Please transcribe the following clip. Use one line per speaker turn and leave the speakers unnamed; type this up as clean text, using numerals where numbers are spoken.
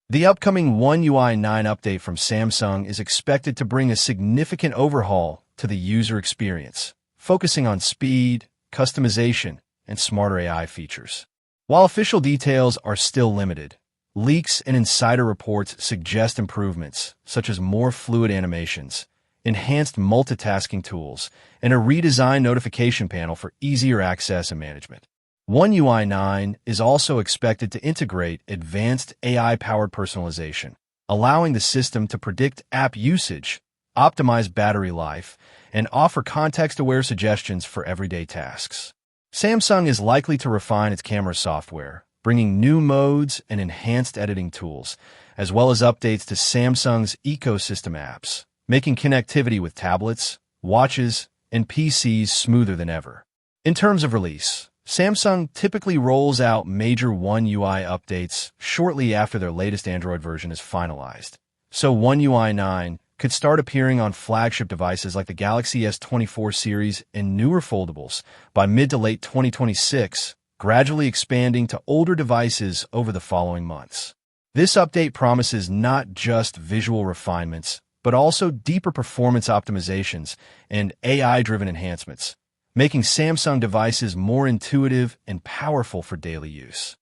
The upcoming One UI 9 update from Samsung is expected to bring a significant overhaul to the user experience, focusing on speed, customization, and smarter AI features. While official details are still limited, leaks and insider reports suggest improvements, such as more fluid animations, enhanced multitasking tools, and a redesigned notification panel for easier access and management. One UI 9 is also expected to integrate advanced AI-powered personalization, allowing the system to predict app usage, optimize battery life, and offer context-aware suggestions for everyday tasks. Samsung is likely to refine its camera software, bringing new modes and enhanced editing tools, as well as updates to Samsung's ecosystem apps, making connectivity with tablets, watches, and PCs smoother than ever. In terms of release, Samsung typically rolls out major One UI updates shortly after their latest Android version is finalized. So One UI 9 could start appearing on flagship devices like the Galaxy S24 series and newer foldables by mid to late 2026, gradually expanding to older devices over the following months. This update promises not just visual refinements, but also deeper performance optimizations and AI-driven enhancements, making Samsung devices more intuitive and powerful for daily use.